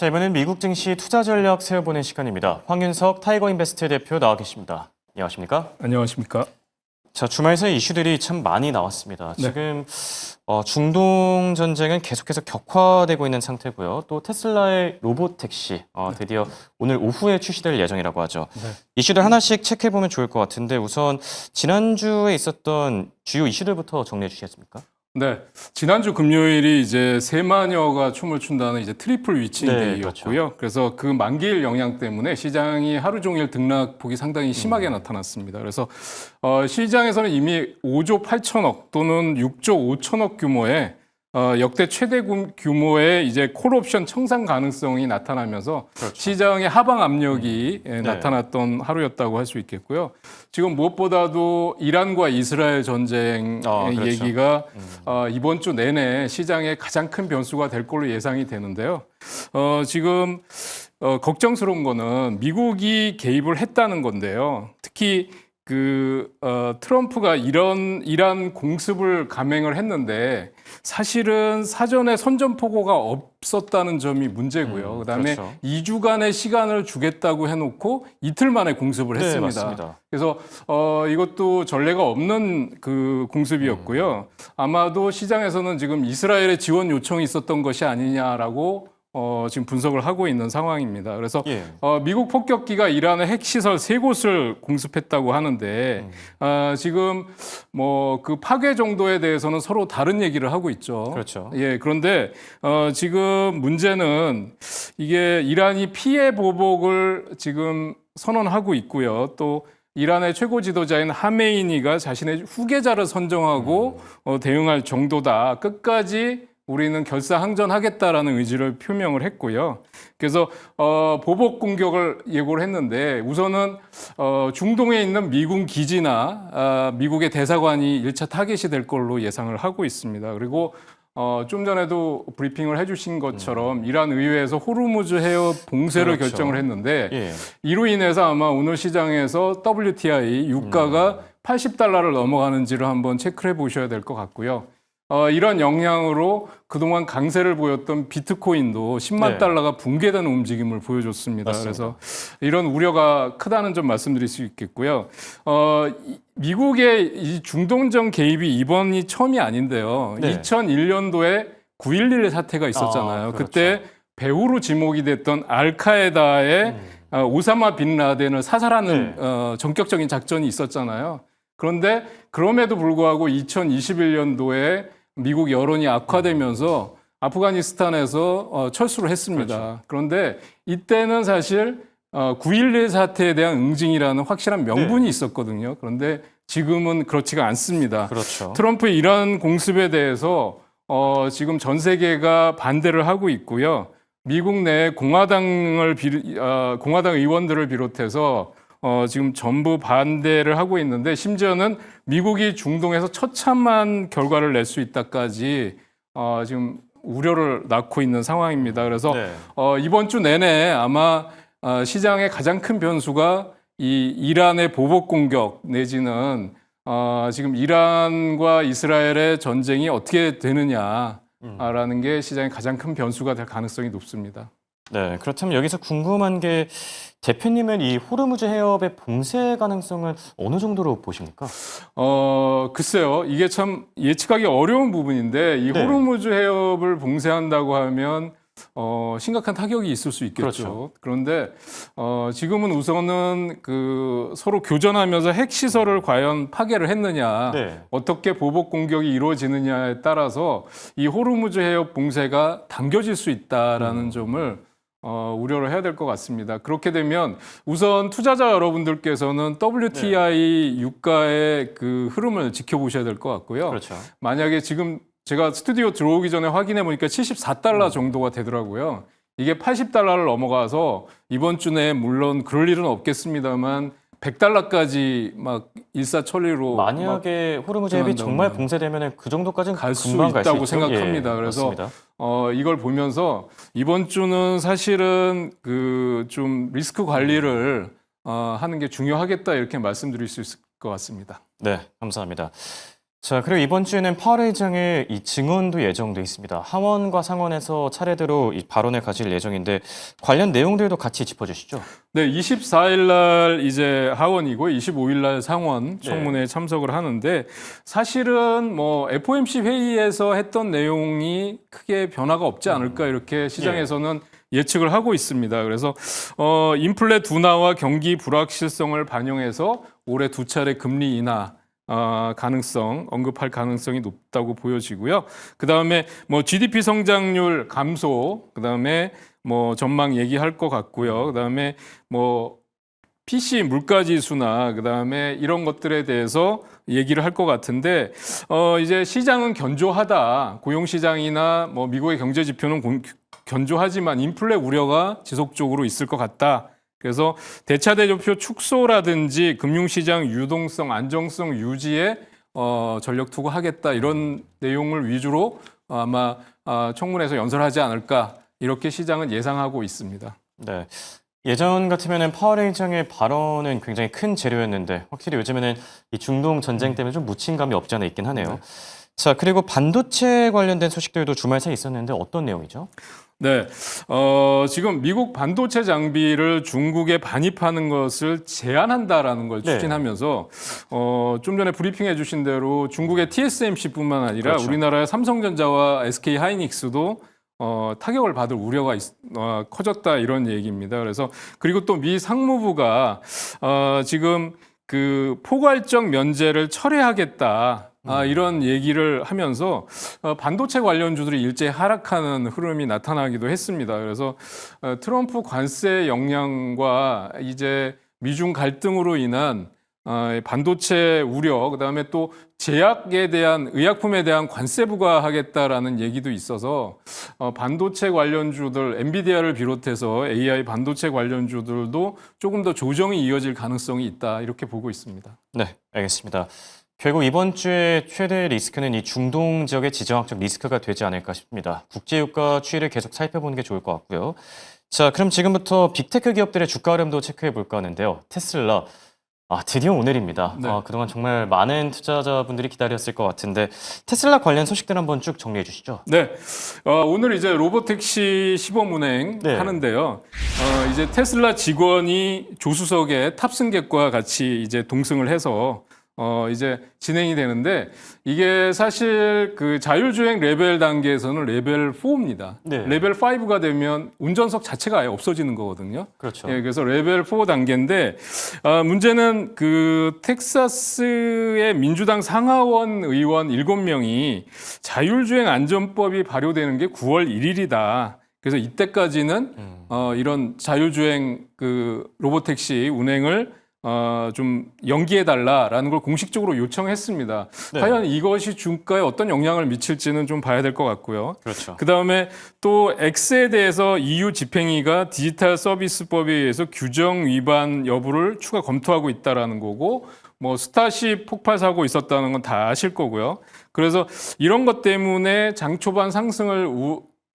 자, 이번엔 미국 증시 투자 전략 세워보는 시간입니다. 황윤석 타이거인베스트 대표 나와 계십니다. 안녕하십니까? 안녕하십니까? 자, 주말에서 이슈들이 참 많이 나왔습니다. 네. 지금 중동 전쟁은 계속해서 격화되고 있는 상태고요. 또 테슬라의 로봇 택시 드디어 오늘 오후에 출시될 예정이라고 하죠. 네. 이슈들 하나씩 체크해보면 좋을 것 같은데 우선 지난주에 있었던 주요 이슈들부터 정리해 주시겠습니까? 네, 지난주 금요일이 이제 세마녀가 춤을 춘다는 이제 트리플 위칭데이였고요. 그렇죠. 그래서 그 만기일 영향 때문에 시장이 하루 종일 등락폭이 상당히 심하게 나타났습니다. 그래서 시장에서는 이미 5조 8천억 또는 6조 5천억 규모의 역대 최대 규모의 이제 콜옵션 청산 가능성이 나타나면서 그렇죠. 시장의 하방 압력이 나타났던 하루였다고 할 수 있겠고요. 지금 무엇보다도 이란과 이스라엘 전쟁 그렇죠. 얘기가 이번 주 내내 시장의 가장 큰 변수가 될 걸로 예상이 되는데요. 지금 걱정스러운 거는 미국이 개입을 했다는 건데요. 특히 트럼프가 이란 공습을 감행을 했는데 사실은 사전에 선전포고가 없었다는 점이 문제고요. 그다음에 그렇죠. 2주간의 시간을 주겠다고 해놓고 이틀 만에 공습을 네, 했습니다. 맞습니다. 그래서 이것도 전례가 없는 그 공습이었고요. 아마도 시장에서는 지금 이스라엘의 지원 요청이 있었던 것이 아니냐라고 지금 분석을 하고 있는 상황입니다. 그래서 예. 미국 폭격기가 이란의 핵시설 3곳을 공습했다고 하는데 지금 뭐 그 파괴 정도에 대해서는 서로 다른 얘기를 하고 있죠. 그렇죠. 예, 그런데 지금 문제는 이게 이란이 피해 보복을 지금 선언하고 있고요. 또 이란의 최고 지도자인 하메이니가 자신의 후계자를 선정하고 대응할 정도다. 끝까지 우리는 결사항전하겠다라는 의지를 표명을 했고요. 그래서 보복 공격을 예고를 했는데 우선은 중동에 있는 미군 기지나 미국의 대사관이 1차 타겟이 될 걸로 예상을 하고 있습니다. 그리고 좀 전에도 브리핑을 해주신 것처럼 이란 의회에서 호르무즈 해협 봉쇄를 그렇죠. 결정을 했는데 예. 이로 인해서 아마 오늘 시장에서 WTI 유가가 80달러를 넘어가는지를 한번 체크를 해보셔야 될 것 같고요. 이런 영향으로 그동안 강세를 보였던 비트코인도 10만 네. 달러가 붕괴되는 움직임을 보여줬습니다. 맞습니다. 그래서 이런 우려가 크다는 점 말씀드릴 수 있겠고요. 미국의 이 중동전 개입이 이번이 처음이 아닌데요. 네. 2001년도에 9.11 사태가 있었잖아요. 그렇죠. 그때 배후로 지목이 됐던 알카에다의 오사마 빈 라덴을 사살하는 전격적인 작전이 있었잖아요. 그런데 그럼에도 불구하고 2021년도에 미국 여론이 악화되면서 아프가니스탄에서 철수를 했습니다. 그렇죠. 그런데 이때는 사실 9.11 사태에 대한 응징이라는 확실한 명분이 네. 있었거든요. 그런데 지금은 그렇지가 않습니다. 그렇죠. 트럼프의 이란 공습에 대해서 지금 전 세계가 반대를 하고 있고요. 미국 내 공화당 의원들을 비롯해서 지금 전부 반대를 하고 있는데 심지어는 미국이 중동에서 처참한 결과를 낼 수 있다까지 지금 우려를 낳고 있는 상황입니다. 그래서 네. 이번 주 내내 아마 시장의 가장 큰 변수가 이 이란의 보복 공격 내지는 지금 이란과 이스라엘의 전쟁이 어떻게 되느냐라는 게 시장의 가장 큰 변수가 될 가능성이 높습니다. 네, 그렇다면 여기서 궁금한 게 대표님은 이 호르무즈 해협의 봉쇄 가능성은 어느 정도로 보십니까? 글쎄요. 이게 참 예측하기 어려운 부분인데 이 네. 호르무즈 해협을 봉쇄한다고 하면 심각한 타격이 있을 수 있겠죠. 그렇죠. 그런데 지금은 우선은 서로 교전하면서 핵 시설을 과연 파괴를 했느냐, 네. 어떻게 보복 공격이 이루어지느냐에 따라서 이 호르무즈 해협 봉쇄가 당겨질 수 있다라는 점을 우려를 해야 될 것 같습니다. 그렇게 되면 우선 투자자 여러분들께서는 WTI 유가의 그 흐름을 지켜보셔야 될 것 같고요. 그렇죠. 만약에 지금 제가 스튜디오 들어오기 전에 확인해 보니까 74달러 정도가 되더라고요. 이게 80달러를 넘어가서 이번 주 내에 물론 그럴 일은 없겠습니다만 100달러까지 막 일사천리로 만약에 호르무즈 해협이 정말 봉쇄되면 그 정도까지는 갈 수 금방 갈 수 있다고 있죠. 생각합니다. 예, 그래서 맞습니다. 이걸 보면서 이번 주는 사실은 좀 리스크 관리를 하는 게 중요하겠다 이렇게 말씀드릴 수 있을 것 같습니다. 네, 감사합니다. 자, 그리고 이번 주에는 파월 의장의 이 증언도 예정돼 있습니다. 하원과 상원에서 차례대로 이 발언을 가질 예정인데 관련 내용들도 같이 짚어주시죠. 네, 24일 날 이제 하원이고 25일 날 상원 청문회에 네. 참석을 하는데 사실은 뭐 FOMC 회의에서 했던 내용이 크게 변화가 없지 않을까 이렇게 시장에서는 예측을 하고 있습니다. 그래서 인플레 둔화와 경기 불확실성을 반영해서 올해 두 차례 금리 인하 가능성 언급할 가능성이 높다고 보여지고요. 그 다음에 뭐 GDP 성장률 감소, 그 다음에 뭐 전망 얘기할 것 같고요. 그 다음에 뭐 PC 물가 지수나 그 다음에 이런 것들에 대해서 얘기를 할 것 같은데 이제 시장은 견조하다. 고용 시장이나 뭐 미국의 경제 지표는 견조하지만 인플레 우려가 지속적으로 있을 것 같다. 그래서 대차대조표 축소라든지 금융시장 유동성, 안정성 유지에 전력 투구하겠다 이런 내용을 위주로 아마 청문회에서 연설하지 않을까 이렇게 시장은 예상하고 있습니다. 네. 예전 같으면은 파월 의장의 발언은 굉장히 큰 재료였는데 확실히 요즘에는 이 중동 전쟁 때문에 좀 묻힌 감이 없지 않아 있긴 하네요. 자, 그리고 반도체 관련된 소식들도 주말 사이 있었는데 어떤 내용이죠? 네, 지금 미국 반도체 장비를 중국에 반입하는 것을 제한한다라는 걸 네. 추진하면서 좀 전에 브리핑해 주신 대로 중국의 TSMC뿐만 아니라 그렇죠. 우리나라의 삼성전자와 SK 하이닉스도 타격을 받을 우려가 커졌다 이런 얘기입니다. 그래서 그리고 또 미 상무부가 지금 그 포괄적 면제를 철회하겠다. 이런 얘기를 하면서 반도체 관련주들이 일제히 하락하는 흐름이 나타나기도 했습니다. 그래서 트럼프 관세 영향과 이제 미중 갈등으로 인한 반도체 우려, 그다음에 또 제약에 대한 의약품에 대한 관세 부과하겠다라는 얘기도 있어서 반도체 관련주들, 엔비디아를 비롯해서 AI 반도체 관련주들도 조금 더 조정이 이어질 가능성이 있다 이렇게 보고 있습니다. 네, 알겠습니다. 결국 이번 주에 최대 리스크는 이 중동 지역의 지정학적 리스크가 되지 않을까 싶습니다. 국제유가 추이를 계속 살펴보는 게 좋을 것 같고요. 자, 그럼 지금부터 빅테크 기업들의 주가 흐름도 체크해 볼까 하는데요. 테슬라. 드디어 오늘입니다. 네. 그동안 정말 많은 투자자분들이 기다렸을 것 같은데 테슬라 관련 소식들 한번 쭉 정리해 주시죠. 네, 오늘 이제 로보택시 시범 운행 네. 하는데요. 이제 테슬라 직원이 조수석에 탑승객과 같이 이제 동승을 해서 이제 진행이 되는데 이게 사실 그 자율주행 레벨 단계에서는 레벨 4입니다. 네. 레벨 5가 되면 운전석 자체가 아예 없어지는 거거든요. 그렇죠. 예, 그래서 레벨 4 단계인데 문제는 그 텍사스의 민주당 상하원 의원 7명이 자율주행 안전법이 발효되는 게 9월 1일이다. 그래서 이때까지는 이런 자율주행 그 로보택시 운행을 좀 연기해달라라는 걸 공식적으로 요청했습니다. 네. 과연 이것이 주가에 어떤 영향을 미칠지는 좀 봐야 될 것 같고요. 그렇죠. 그 다음에 또 X에 대해서 EU 집행위가 디지털 서비스법에 의해서 규정 위반 여부를 추가 검토하고 있다라는 거고, 뭐 스타쉽 폭발 사고 있었다는 건 다 아실 거고요. 그래서 이런 것 때문에 장 초반 상승을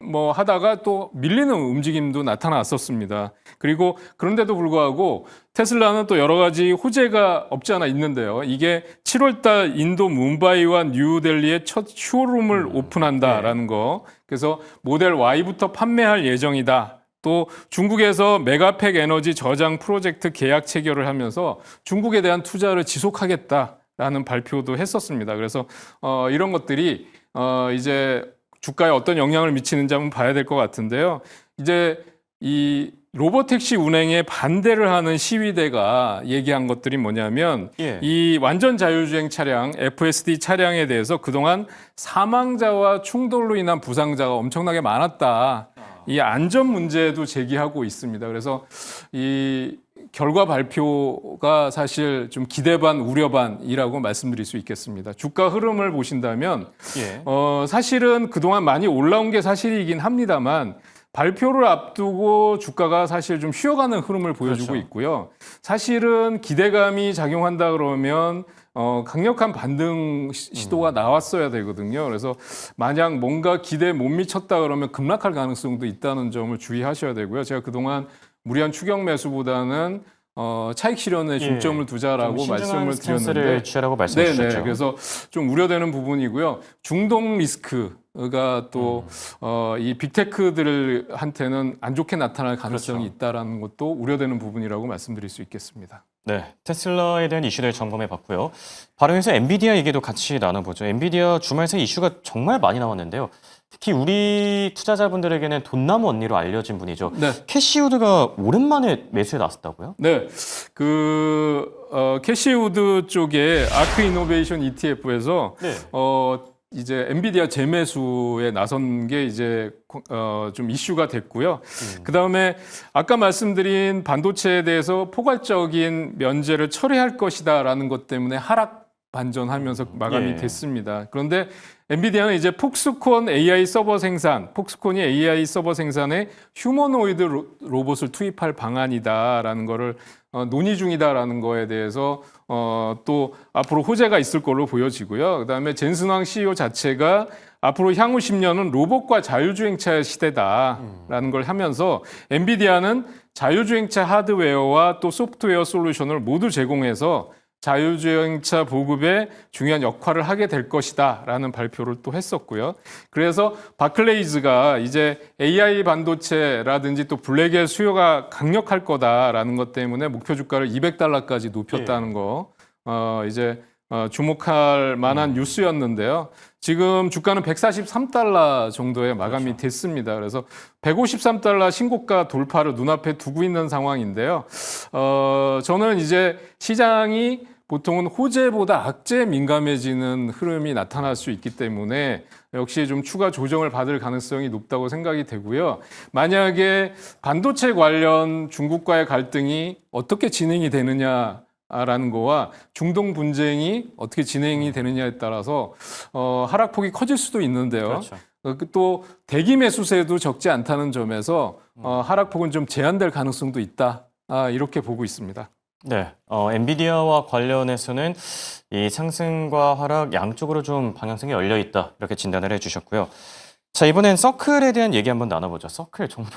뭐 하다가 또 밀리는 움직임도 나타났었습니다. 그리고 그런데도 불구하고 테슬라는 또 여러 가지 호재가 없지 않아 있는데요. 이게 7월달 인도 뭄바이와 뉴델리에 첫 쇼룸을 오픈한다라는 거. 그래서 모델 Y부터 판매할 예정이다. 또 중국에서 메가팩 에너지 저장 프로젝트 계약 체결을 하면서 중국에 대한 투자를 지속하겠다라는 발표도 했었습니다. 그래서 이런 것들이 이제 주가에 어떤 영향을 미치는지 한번 봐야 될 것 같은데요. 이제 이 로보택시 운행에 반대를 하는 시위대가 얘기한 것들이 뭐냐면 이 완전 자율주행 차량, FSD 차량에 대해서 그동안 사망자와 충돌로 인한 부상자가 엄청나게 많았다. 이 안전 문제도 제기하고 있습니다. 그래서 이 결과 발표가 사실 좀 기대 반 우려 반이라고 말씀드릴 수 있겠습니다. 주가 흐름을 보신다면 사실은 그동안 많이 올라온 게 사실이긴 합니다만 발표를 앞두고 주가가 사실 좀 쉬어가는 흐름을 보여주고 그렇죠. 있고요. 사실은 기대감이 작용한다 그러면 강력한 반등 시도가 나왔어야 되거든요. 그래서 만약 뭔가 기대에 못 미쳤다 그러면 급락할 가능성도 있다는 점을 주의하셔야 되고요. 제가 그동안 무리한 추격 매수보다는 차익 실현에 중점을 두자라고 좀 신중한 말씀을 스탠스를 드렸는데, 취하라고 말씀해 주셨죠. 그래서 좀 우려되는 부분이고요. 중동 리스크가 또 이 빅테크들한테는 안 좋게 나타날 가능성이 그렇죠. 있다라는 것도 우려되는 부분이라고 말씀드릴 수 있겠습니다. 네, 테슬라에 대한 이슈를 점검해 봤고요. 바로 여기서 엔비디아 얘기도 같이 나눠보죠. 엔비디아 주말 새 이슈가 정말 많이 나왔는데요. 특히 우리 투자자분들에게는 돈나무 언니로 알려진 분이죠. 네. 캐시우드가 오랜만에 매수에 나섰다고요? 네, 캐시우드 쪽에 아크 이노베이션 ETF에서 네. 이제 엔비디아 재매수에 나선 게 이제 좀 이슈가 됐고요. 그 다음에 아까 말씀드린 반도체에 대해서 포괄적인 면제를 철회할 것이다라는 것 때문에 하락 반전하면서 마감이 예. 됐습니다. 그런데 엔비디아는 이제 폭스콘이 AI 서버 생산에 휴머노이드 로봇을 투입할 방안이다라는 거를 논의 중이다라는 거에 대해서 또 앞으로 호재가 있을 걸로 보여지고요. 그다음에 젠슨왕 CEO 자체가 앞으로 향후 10년은 로봇과 자율주행차 시대다라는 걸 하면서 엔비디아는 자율주행차 하드웨어와 또 소프트웨어 솔루션을 모두 제공해서 자율주행차 보급에 중요한 역할을 하게 될 것이다라는 발표를 또 했었고요. 그래서 바클레이즈가 이제 AI 반도체라든지 또 블랙의 수요가 강력할 거다라는 것 때문에 목표 주가를 $200까지 높였다는 거 이제 주목할 만한 뉴스였는데요. 지금 주가는 $143 정도에 마감이 됐습니다. 그래서 $153 신고가 돌파를 눈앞에 두고 있는 상황인데요. 저는 이제 시장이 보통은 호재보다 악재에 민감해지는 흐름이 나타날 수 있기 때문에 역시 좀 추가 조정을 받을 가능성이 높다고 생각이 되고요. 만약에 반도체 관련 중국과의 갈등이 어떻게 진행이 되느냐라는 거와 중동 분쟁이 어떻게 진행이 되느냐에 따라서 하락폭이 커질 수도 있는데요. 그렇죠. 또 대기 매수세도 적지 않다는 점에서 하락폭은 좀 제한될 가능성도 있다. 이렇게 보고 있습니다. 네, 엔비디아와 관련해서는 이 상승과 하락 양쪽으로 좀 방향성이 열려 있다 이렇게 진단을 해주셨고요. 자, 이번엔 서클에 대한 얘기 한번 나눠보죠. 서클 정말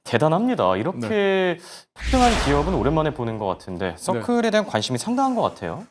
대단합니다. 이렇게 폭등한 기업은 오랜만에 보는 것 같은데 서클에 대한 관심이 상당한 것 같아요.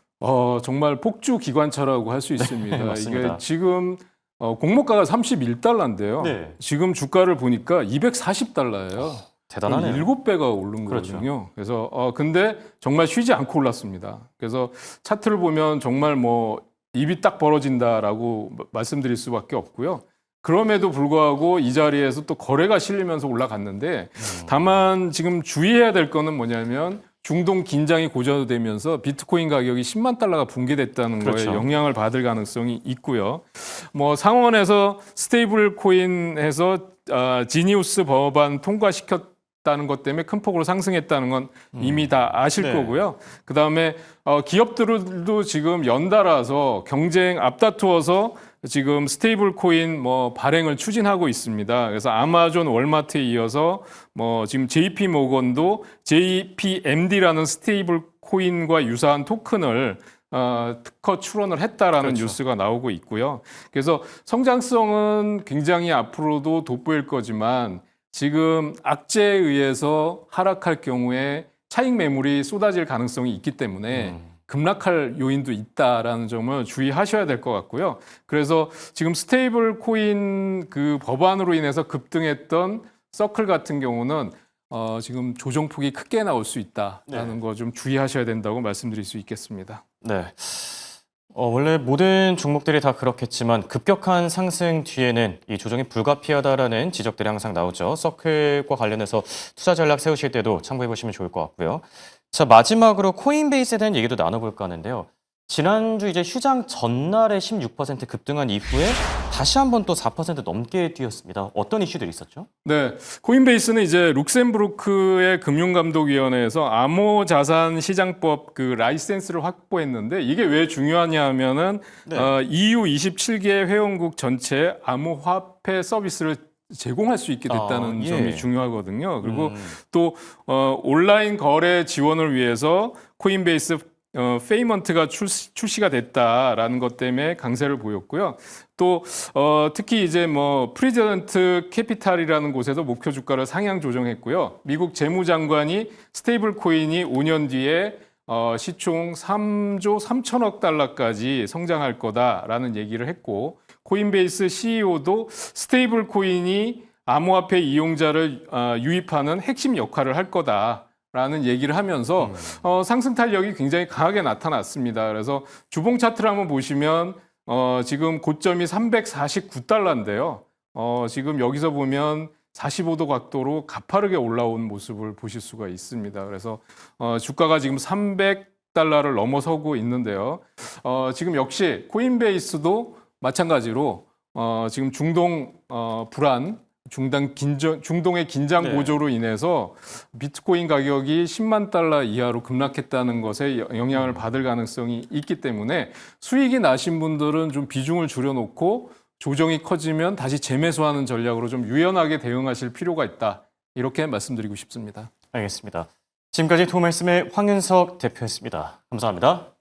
정말 폭주 기관차라고 할 수 있습니다. 맞습니다. 이게 지금 공모가가 $31인데요. 네. 지금 주가를 보니까 $240예요. 대단하네요. 7배가 오른 그렇죠. 거거든요. 그래서 근데 정말 쉬지 않고 올랐습니다. 그래서 차트를 보면 정말 뭐 입이 딱 벌어진다라고 말씀드릴 수밖에 없고요. 그럼에도 불구하고 이 자리에서 또 거래가 실리면서 올라갔는데 다만 지금 주의해야 될 거는 뭐냐면 중동 긴장이 고조되면서 비트코인 가격이 $100,000가 붕괴됐다는 그렇죠. 거에 영향을 받을 가능성이 있고요. 뭐 상원에서 스테이블 코인에서 지니우스 법안 통과시켰다는 것 때문에 큰 폭으로 상승했다는 건 이미 다 아실 네. 거고요. 그다음에 기업들도 지금 연달아서 경쟁 앞다투어서 지금 스테이블 코인 발행을 추진하고 있습니다. 그래서 아마존, 월마트에 이어서 지금 JP 모건도 JPMD라는 스테이블 코인과 유사한 토큰을 특허 출원을 했다라는 그렇죠. 뉴스가 나오고 있고요. 그래서 성장성은 굉장히 앞으로도 돋보일 거지만 지금 악재에 의해서 하락할 경우에 차익 매물이 쏟아질 가능성이 있기 때문에 급락할 요인도 있다라는 점을 주의하셔야 될 것 같고요. 그래서 지금 스테이블 코인 그 법안으로 인해서 급등했던 서클 같은 경우는 지금 조정폭이 크게 나올 수 있다라는 거 좀 주의하셔야 된다고 말씀드릴 수 있겠습니다. 네. 원래 모든 종목들이 다 그렇겠지만 급격한 상승 뒤에는 이 조정이 불가피하다라는 지적들이 항상 나오죠. 서클과 관련해서 투자 전략 세우실 때도 참고해 보시면 좋을 것 같고요. 자, 마지막으로 코인베이스에 대한 얘기도 나눠볼까 하는데요. 지난주 이제 휴장 전날에 16% 급등한 이후에 다시 한번 또 4% 넘게 뛰었습니다. 어떤 이슈들이 있었죠? 네, 코인베이스는 이제 룩셈부르크의 금융감독위원회에서 암호자산시장법 그 라이센스를 확보했는데 이게 왜 중요하냐면은 네. EU 27개 회원국 전체 암호화폐 서비스를 제공할 수 있게 됐다는 예. 점이 중요하거든요. 그리고 또 온라인 거래 지원을 위해서 코인베이스 페이먼트가 출시가 됐다라는 것 때문에 강세를 보였고요. 또 특히 이제 뭐 프리젠트 캐피탈이라는 곳에서 목표 주가를 상향 조정했고요. 미국 재무장관이 스테이블 코인이 5년 뒤에 시총 3조 3천억 달러까지 성장할 거다라는 얘기를 했고, 코인베이스 CEO도 스테이블 코인이 암호화폐 이용자를 유입하는 핵심 역할을 할 거다라는 얘기를 하면서 상승 탄력이 굉장히 강하게 나타났습니다. 그래서 주봉 차트를 한번 보시면 지금 고점이 349달러인데요. 지금 여기서 보면 45도 각도로 가파르게 올라온 모습을 보실 수가 있습니다. 그래서 주가가 지금 300달러를 넘어서고 있는데요. 지금 역시 코인베이스도 마찬가지로 지금 중동 불안, 중동의 긴장 네. 고조로 인해서 비트코인 가격이 10만 달러 이하로 급락했다는 것에 영향을 받을 가능성이 있기 때문에 수익이 나신 분들은 좀 비중을 줄여놓고 조정이 커지면 다시 재매수하는 전략으로 좀 유연하게 대응하실 필요가 있다. 이렇게 말씀드리고 싶습니다. 알겠습니다. 지금까지 도움 말씀의 황윤석 대표였습니다. 감사합니다.